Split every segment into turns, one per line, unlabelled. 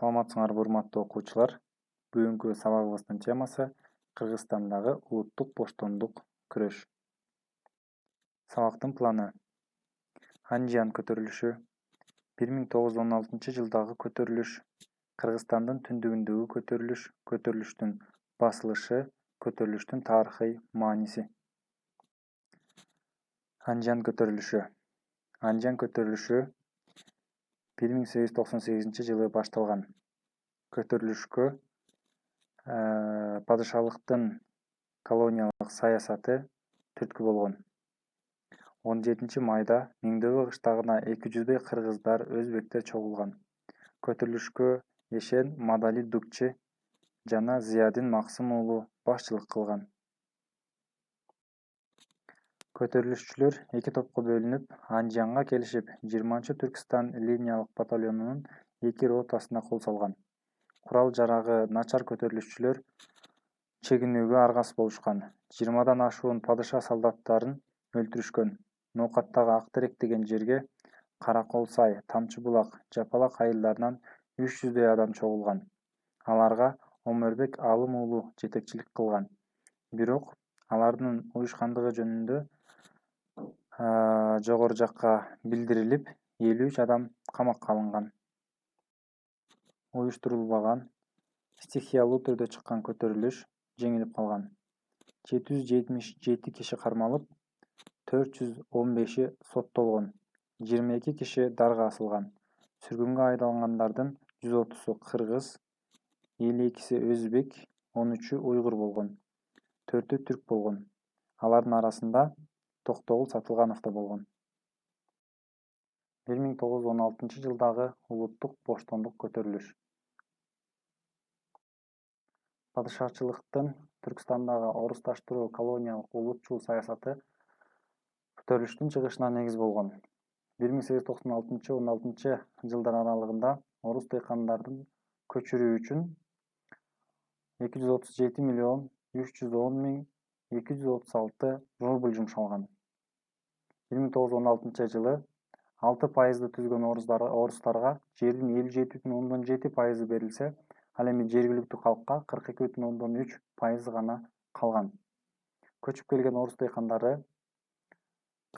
Саламатсыңарбы урматтуу окуучулар. Бүгүнкү сабагыбыздын темасы Кыргызстандагы улуттук боштондук күрөш. Сабактын планы: Анжан көтөрүлүшү. 1916-жылдагы көтөрүлүш. Кыргызстандын түндүгүндөгү көтөрүлүш. Көтөрүлүштүн басылышы. Көтөрүлүштүн тарыхый мааниси. Анжан көтөрүлүшү. Анжан көтөрүлүшү 1898-жылы башталган. Көтөрүлүшкө падышалыктын колониялык саясаты түрткү болгон. 17-майда Миңдөбө кыштагына 200 кыргыздар, өзбектер чогулган. Көтөрүлүшкө Эшен Мадали Дукчи жана Зиядин Максым уулу башчылык кылган. Көтөрүлүшчүлөр эки топко бөлүнүп, Анжанга келишип, 20-Түркстан линиялык батальонунун 2 ротасына кол салган. Курал-жарагы начар көтөрүлүшчүлөр чегинүүгө аргасыз болушкан. 20-дан ашуун падыша солдаттарын өлтүрүшкөн. Ноокаттагы Ак терек деген жерге Каракол сай, Тамчы булак, Жапалак айылдарынан 300 адам чогулган. Аларга Омурбек Алым уулу жетекчилик кылган. Бирок алардын уюшкандыгы жөнүндө жогору жакка билдирилип, 53 адам камакка алынган. Уюштурулбаган, стихиялуу түрдө чыккан көтөрүлүш жеңилип калган. 777 киши кармалып, 415 соттолгон. 22 киши дарга асылган. Сүргүнгө айдалгандардын 130-у кыргыз, 52-си өзбек, 13-ү уйгур болгон. 4-ү түрк болгон. Алардын арасында Токтогул Сатылганов да болгон. 1916-жылдагы улуттук боштондук көтөрүлүш. Падышачылыктын Түркстандагы орусташтыруу колониялык улутчул саясаты көтөрүлүштүн чыгышына негиз болгон. 1896-16 аралыгында орус дыйкандарын көчүрүү үчүн 237 миллион 310 миң 236 рубль жумшалган. 1916-жылы 6% түзгөн орустарга жердин 57,7% берилсе, ал эми жергиликтүү калкка 42,3% гана калган. Көчүп келген орус дыйкандары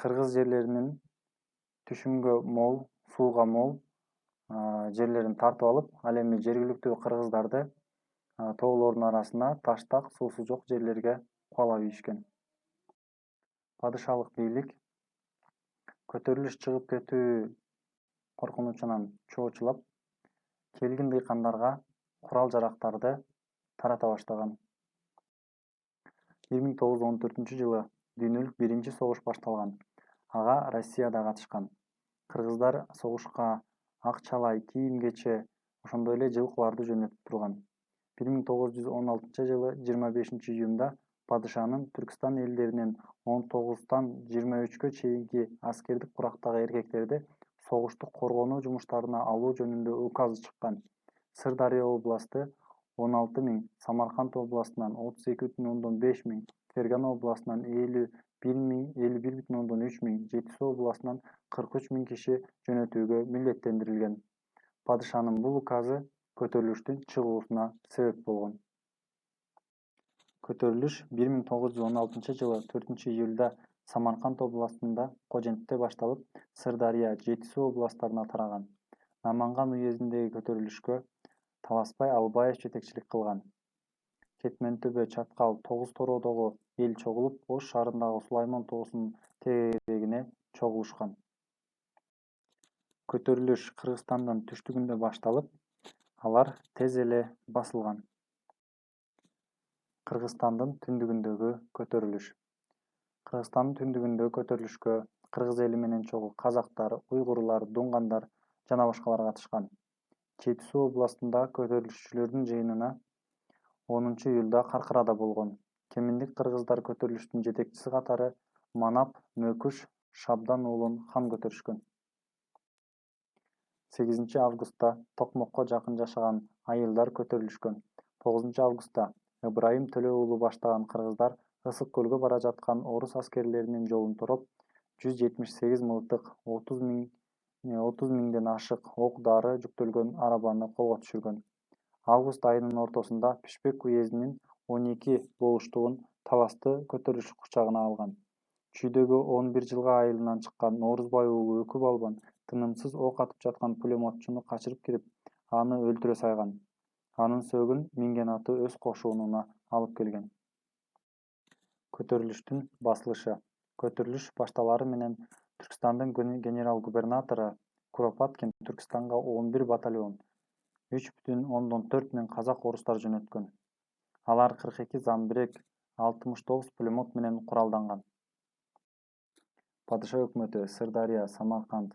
кыргыз жерлеринин түшүмгө мол, сууга мол жерлерин тартып алып, ал эми жергиликтүү кыргыздарды тоолордун арасына таштак, суусу жок жерлерге кубалап ийишкен. Падышалык бийлик көтөрүлүш чыгып кетүү коркунучунан чоочулап, келгин дыйкандарга курал-жарактарды тарата баштаган. 1914-жылы дүйнөлүк биринчи согуш башталган. Ага Россия да катышкан. Кыргыздар согушка ак-чалай, кийим-кече, ошондой эле жылкыларды жөнөтүп турган. 1916-жылы 25-июнда падышанын Түркстан элдеринин 19-тан 23-кө чейинки аскердик курактагы эркектерди согуштук коргонуу жумуштарына алуу жөнүндө указы чыккан. Сырдария областы 16 миң, Самарканд областынан 32,5 миң, Фергана областынан 51,3 миң, Жетису областынан 43 миң киши жөнөтүүгө милдеттендирилген. Падышанын бул указы көтөрүлүштүн чыгуусуна себеп болгон. Көтөрүлүш 1916-жылы 4-июлда Самарканд областында Кожентте башталып, Сырдария, Жетису областтарына тараган. Наманган уездиндеги көтөрүлүшкө Таласбай Албаев жетекчилик кылган. Кетментөбө, Чаткал, Тогуз Тороодогу эл чогулуп, Ош шаарындагы Сулайман тоосунун тегерегине чогулушкан. Көтөрүлүш Кыргызстандын түштүгүндө башталып, алар тез эле басылган. Кыргызстандын түндүгүндөгү көтөрүлүш. Кыргызстандын түндүгүндөгү көтөрүлүшкө кыргыз эли менен чогуу казактар, уйгурлар, дуңгандар жана башкалар катышкан. Жетису областында көтөрүлүшчүлөрдүн жыйынына 10-июлда Каркырада болгон. Кеминдик кыргыздар көтөрүлүштүн жетекчиси катары Манап Мөкүш Шабдан уулун хан көтөрүшкөн. 8-августта Токмокко жакын жашаган айылдар көтөрүлүшкөн. 9-августта Ыбырайым Төлө уулу баштаган кыргыздар Ысык көлгө бара жаткан орус аскерлеринин жолун тороп, 178 мылтык, 30 миң 30 миңден ашык ок-дары жүктөлгөн арабаны колго түшүргөн. Август айынын ортосунда Пишпек уездинин 12 болуштугун таласты көтөрүлүш курчагына алган. Чүйдөгү 11 жылга айылынан чыккан Оорузбай уулу Өкүп Албан тынымсыз ок атып жаткан пулемотчуну качырып кирип, аны өлтүрө сайган. Анын сөөгүн минген аты өз кошунуна алып келген. Көтөрүлүштүн басылышы. Көтөрүлүш башталары менен Түркстандын генерал-губернатору Куропаткин Түркстанга 11 батальон, 3,4 миң казак орустар жөнөткөн. Алар 42 замбирек, 69 пулемот менен куралданган. Падыша өкмөтү Сырдария, Самарканд,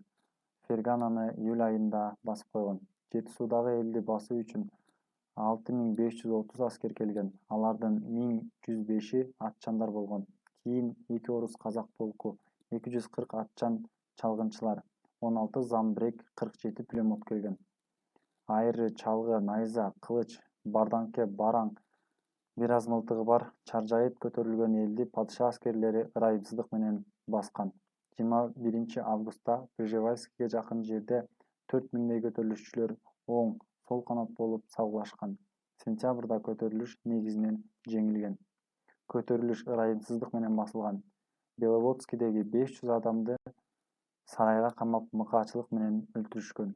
Фергананы июль айында басып койгон. Жети суудагы элди басуу үчүн 6530 аскер келген. Алардын 1105-и атчандар болгон. Кийин 2 орус казак полку, 240 атчан чалгынчылар, 16 замбирек, 47 пулемот келген. Айры, чалгы, найза, кылыч, бардаңке, бараң, бир аз мылтыгы бар чаржайып көтөрүлгөн элди падыша аскерлери ырайымсыздык менен баскан. 21 августта Пржевальскийге жакын жерде 4 миңдей көтөрүлүшчүлөр оң, сол канат болуп сабылашкан. Сентябрда көтөрүлүш негизинен жеңилген. Көтөрүлүш ырайымсыздык менен басылган. Беловодскийдеги 500 адамды сарайга камап мыкаачылык менен өлтүрүшкөн.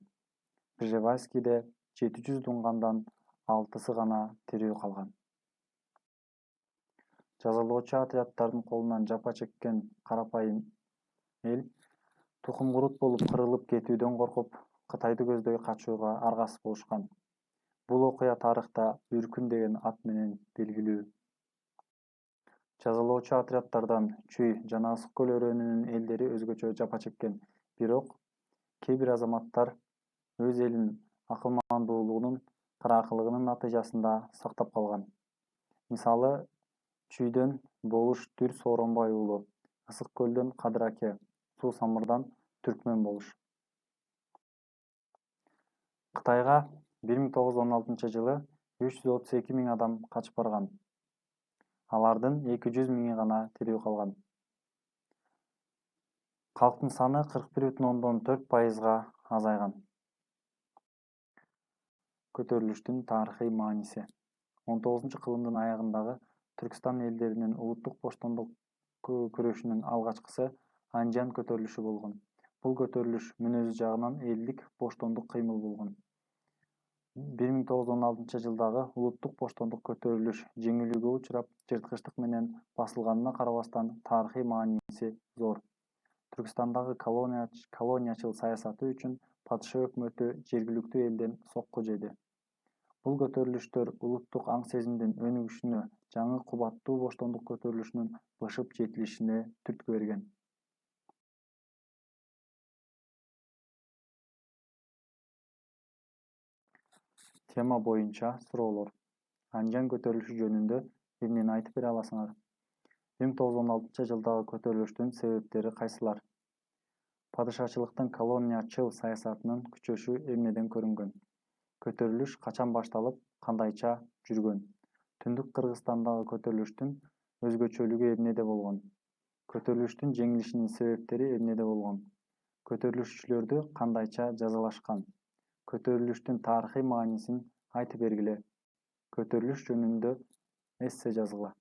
Пржевальскийде 700 дунгандан 6сы гана тирүү калган. Жазалоочу отряддардын колунан жапа чеккен карапайым эл тукум-курут болуп кырылып кетүүдөн коркуп, Кытайды көздөй качууга аргасыз болушкан. Бул окуя тарыхта Үркүн деген ат менен белгилүү. Жазалоочу отряддардан Чүй жана Ысык көл өрөөнүнүн элдери өзгөчө жапа чеккен. Бирок кээ бир азаматтар өз элин акылмандуулугунун, кыраакылыгынын натыйжасында сактап калган. Мисалы, Чүйдөн Болуш Дүр Сооронбай уулу, Ысык көлдөн Кадыр аке, Суу Самырдан Түркмөн Болуш. Кытайга 1916-жылы 332 миң адам качып барган. Алардын 200 миңи гана тирүү калган. Калктын саны 41,4%га азайган. Көтөрүлүштүн тарыхый мааниси. 19-кылымдын аягындагы Түркстан элдеринин улуттук боштондук күрөшүнүн алгачкысы Анжан көтөрүлүшү болгон. Бул көтөрүлүш мүнөзү жагынан элдик боштондук кыймыл болгон. 1916-жылдагы улуттук боштондук көтөрүлүш жеңилүүгө учурап, жырткычтык менен басылганына карабастан, тарыхый мааниси зор. Түркстандагы колониячыл саясаты үчүн падыша өкмөтү жергиликтүү элден сокку жеди. Бул көтөрүлүштөр улуттук аң сезимдин өнүгүшүнө, жаңы кубаттуу боштондук көтөрүлүшүнүн бышып жетилишине түрткү берген. Тема боюнча суроолор. Анжан көтөрүлүшү жөнүндө эмнени айтып бере аласыңар? 1916-жылдагы көтөрүлүштүн себептери кайсылар? Падышачылыктын колониячыл саясатынын күчөшү эмнеден көрүнгөн? Көтөрүлүш качан башталып, кандайча жүргөн? Түндүк Кыргызстандагы көтөрүлүштүн өзгөчөлүгү эмнеде болгон? Көтөрүлүштүн жеңилишинин себептери эмнеде болгон? Көтөрүлүшчүлөрдү кандайча жазалашкан? Көтөрүлүштүн тарыхый маанисин айтып бергиле. Көтөрүлүш жөнүндө эссе жазгыла.